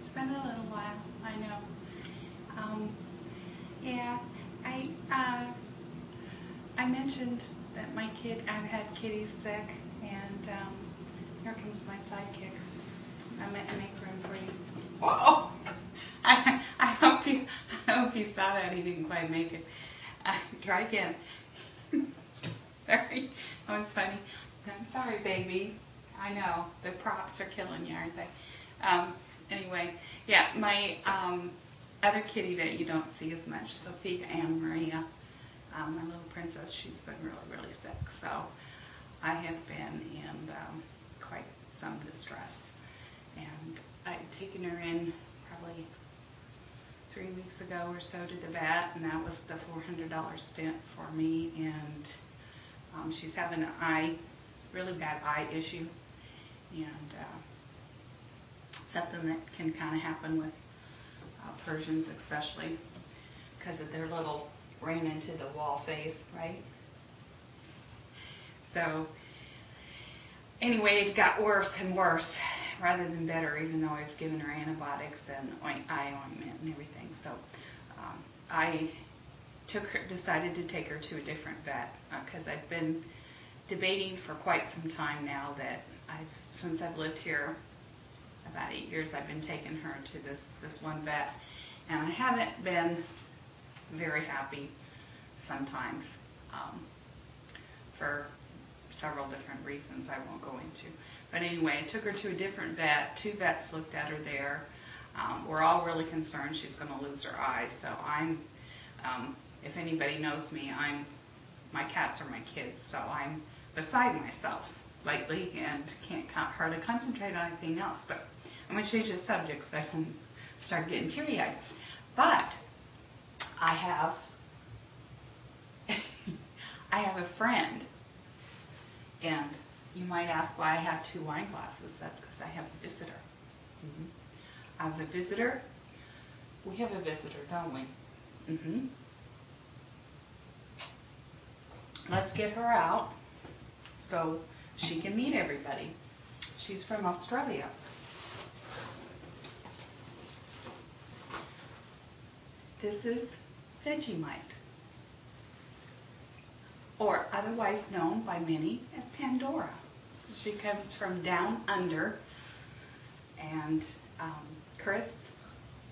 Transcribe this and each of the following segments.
It's been a little while, I know. Yeah, I mentioned that I've had kitties sick, and here comes my sidekick. I'm gonna make room for you. Whoa! I hope you saw that. He didn't quite make it. Try again. Sorry, that was funny. I'm sorry, baby. I know the props are killing you, aren't they? Anyway, yeah, my other kitty that you don't see as much, Sophia Anna Maria, my little princess, she's been really, really sick. So I have been in quite some distress. And I'd taken her in probably 3 weeks ago or so to the vet, and that was the $400 stint for me. And she's having an really bad eye issue, and something that can kind of happen with Persians, especially because of their little rain into the wall face, right? So anyway, it got worse and worse rather than better, even though I was giving her antibiotics and eye ointment and everything. So I decided to take her to a different vet because I've been debating for quite some time now that since I've lived here about 8 years, I've been taking her to this one vet, and I haven't been very happy sometimes for several different reasons I won't go into. But anyway, I took her to a different vet. 2 vets looked at her there. We're all really concerned she's going to lose her eyes. So I'm, if anybody knows me, my cats are my kids, so I'm beside myself lately and can't hardly concentrate on anything else. But I'm going to change the subject so I can start getting teary-eyed. But I have a friend, and you might ask why I have 2 wine glasses. That's because I have a visitor. I have a visitor. We have a visitor, don't we? Let's get her out so she can meet everybody. She's from Australia. This is Vegemite, or otherwise known by many as Pandora. She comes from Down Under, and Chris,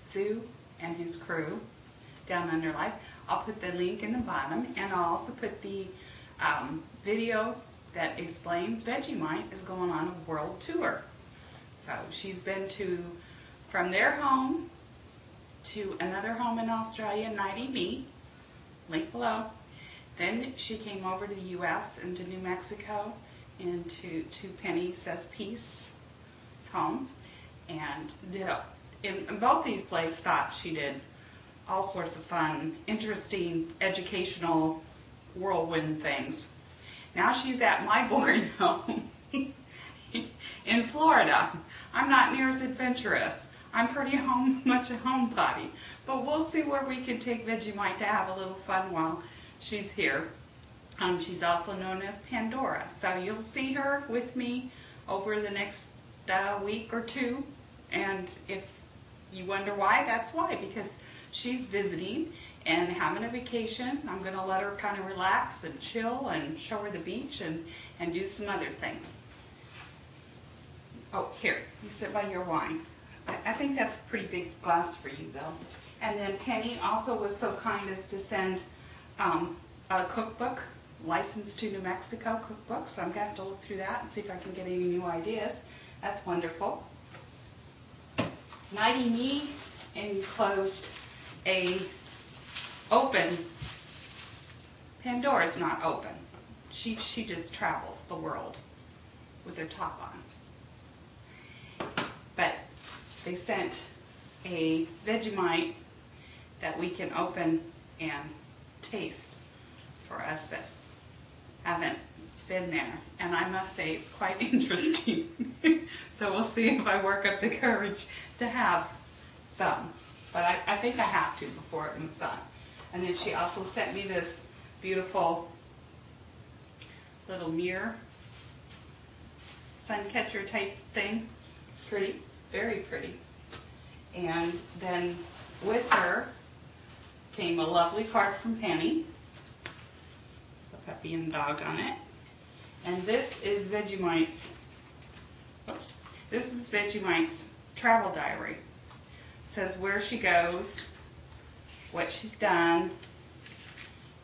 Sue, and his crew, Downunderlife. I'll put the link in the bottom, and I'll also put the video that explains Vegemite is going on a world tour. So she's been from their home to another home in Australia, Knightyme, link below. Then she came over to the U.S. and to New Mexico and to Pennysayspeace's home, and in both these places stops, she did all sorts of fun, interesting, educational, whirlwind things. Now she's at my boarding home in Florida. I'm not near as adventurous. I'm pretty much a homebody, but we'll see where we can take Vegemite to have a little fun while she's here. She's also known as Pandora, so you'll see her with me over the next week or 2, and if you wonder why, that's why, because she's visiting and having a vacation. I'm going to let her kind of relax and chill and show her the beach and do some other things. Oh, here, you sit by your wine. I think that's a pretty big glass for you, Bill. And then Penny also was so kind as to send a cookbook, licensed to New Mexico cookbook, so I'm going to have to look through that and see if I can get any new ideas. That's wonderful. Knightyme enclosed a open. Pandora's not open. She just travels the world with her top on. But they sent a Vegemite that we can open and taste for us that haven't been there. And I must say it's quite interesting. So we'll see if I work up the courage to have some. But I think I have to before it moves on. And then she also sent me this beautiful little mirror, sun catcher type thing. It's pretty, very pretty. And then with her came a lovely card from Penny, a puppy and dog on it. And this is Vegemite's. Oops. This is Vegemite's travel diary. It says where she goes, what she's done,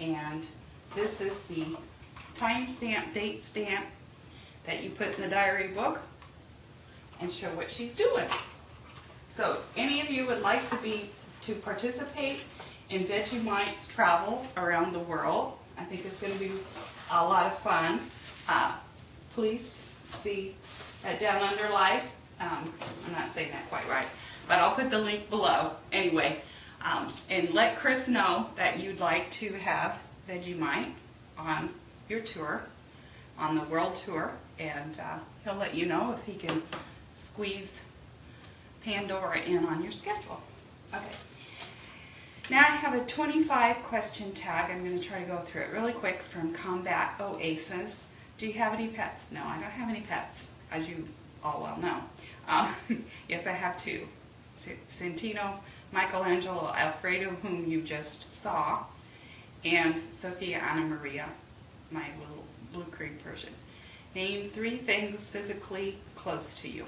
and this is the timestamp, date stamp that you put in the diary book and show what she's doing. So if any of you would like to participate in Vegemite's travel around the world, I think it's going to be a lot of fun. Please see at Downunderlife. I'm not saying that quite right, but I'll put the link below anyway. And let Chris know that you'd like to have Vegemite on your tour, on the world tour, and he'll let you know if he can squeeze Pandora in on your schedule. Okay. Now I have a 25 question tag. I'm going to try to go through it really quick from Combat Oasis. Do you have any pets? No, I don't have any pets, as you all well know. Yes, I have two. Santino, Michelangelo, Alfredo, whom you just saw, and Sophia Anna Maria, my little blue cream Persian. Name 3 things physically close to you.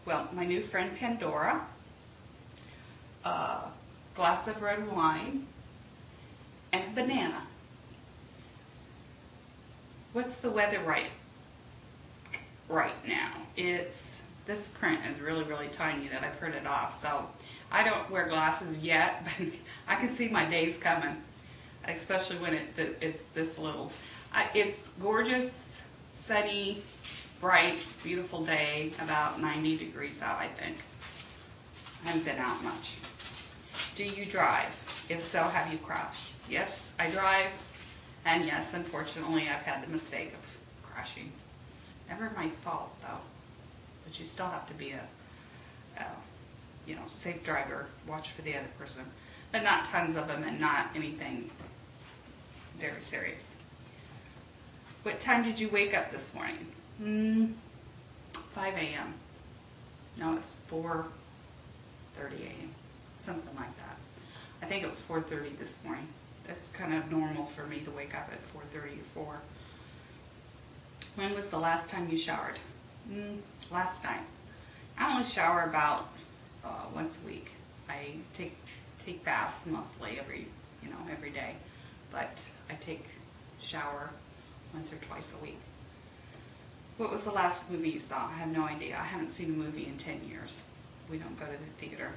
Well, my new friend Pandora, a glass of red wine, and a banana. What's the weather right now? This print is really, really tiny that I printed off, so I don't wear glasses yet, but I can see my days coming, especially when it's this little. It's gorgeous, sunny, bright, beautiful day, about 90 degrees out, I think. I haven't been out much. Do you drive? If so, have you crashed? Yes, I drive, and yes, unfortunately, I've had the mistake of crashing. Never my fault, though. But you still have to be a safe driver, watch for the other person. But not tons of them and not anything very serious. What time did you wake up this morning? 5 a.m. No, it's 4:30 a.m. Something like that. I think it was 4:30 this morning. That's kind of normal for me to wake up at 4:30 or 4. When was the last time you showered? Last night. I only shower about once a week. I take baths mostly every day, but I take shower once or twice a week. What was the last movie you saw? I have no idea. I haven't seen a movie in 10 years. We don't go to the theater.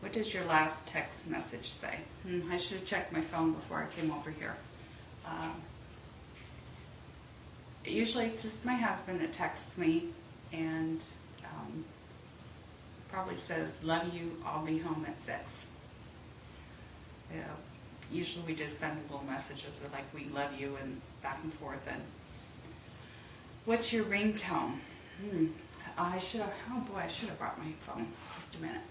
What does your last text message say? I should have checked my phone before I came over here. Usually it's just my husband that texts me and probably says, love you, I'll be home at 6. Usually we just send little messages of like, we love you, and back and forth. And what's your ringtone? I should have brought my phone. Just a minute.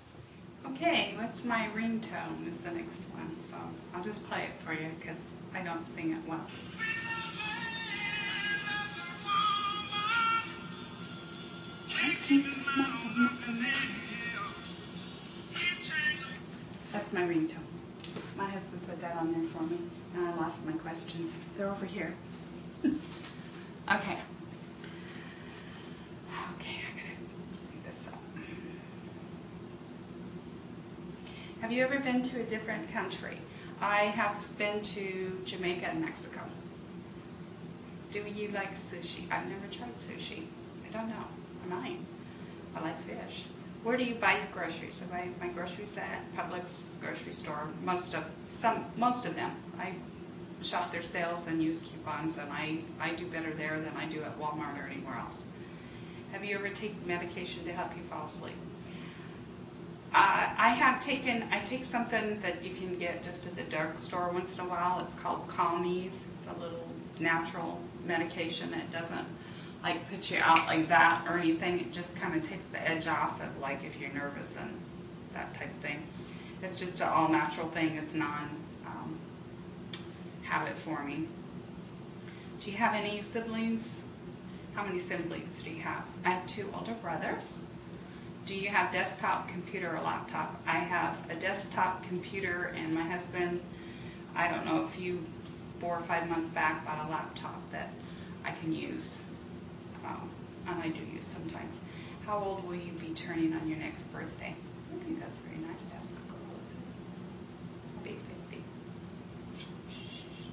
Okay, what's my ringtone is the next one. So I'll just play it for you because I don't sing it well. That's my ringtone. My husband put that on there for me, and I lost my questions. They're over here. Okay. Okay, I gotta speed this up. Have you ever been to a different country? I have been to Jamaica and Mexico. Do you like sushi? I've never tried sushi. I don't know. I might. I like fish. Where do you buy your groceries? I buy my groceries at Publix grocery store. Most of them. I shop their sales and use coupons, and I do better there than I do at Walmart or anywhere else. Have you ever taken medication to help you fall asleep? I take something that you can get just at the drugstore once in a while. It's called Calmese. It's a little natural medication. It doesn't like put you out like that or anything. It just kind of takes the edge off of like if you're nervous and that type of thing. It's just an all natural thing. It's habit forming. Do you have any siblings? How many siblings do you have? I have 2 older brothers, Do you have desktop computer or laptop? I have a desktop computer, and my husband, I don't know, 4 or 5 months back, bought a laptop that I can use, and I do use sometimes. How old will you be turning on your next birthday? I think that's very nice to ask a girl, isn't it? I'll be 50. Shh,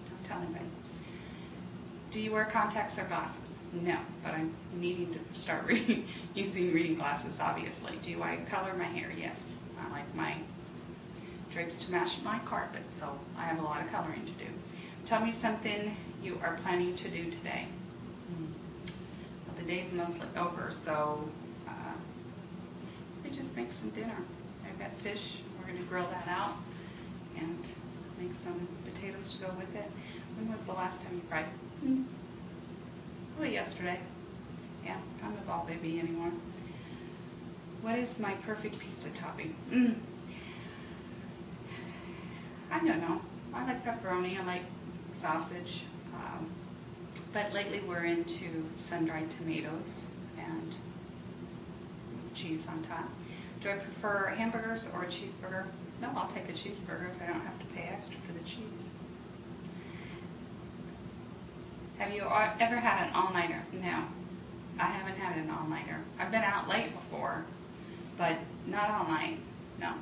don't tell anybody. Do you wear contacts or glasses? No, but I'm needing to start using reading glasses, obviously. Do I color my hair? Yes. I like my drapes to match my carpet, so I have a lot of coloring to do. Tell me something you are planning to do today. Well, the day's mostly over, so we just make some dinner. I've got fish. We're going to grill that out and make some potatoes to go with it. When was the last time you fried? Probably yesterday. Yeah, I'm a ball baby anymore. What is my perfect pizza topping? I don't know. I like pepperoni. I like sausage. But lately we're into sun-dried tomatoes and with cheese on top. Do I prefer hamburgers or a cheeseburger? No, I'll take a cheeseburger if I don't have to pay extra for the cheese. Have you ever had an all-nighter? No, I haven't had an all-nighter. I've been out late before, but not all night, no.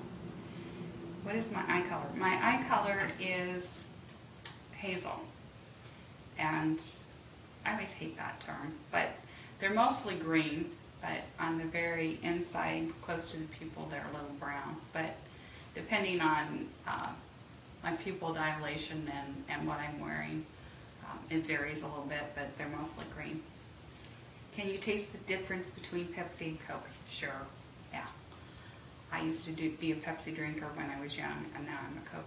What is my eye color? My eye color is hazel, and I always hate that term, but they're mostly green, but on the very inside, close to the pupil, they're a little brown. But depending on my pupil dilation and what I'm wearing, it varies a little bit, but they're mostly green. Can you taste the difference between Pepsi and Coke? Sure, yeah. I used to be a Pepsi drinker when I was young, and now I'm a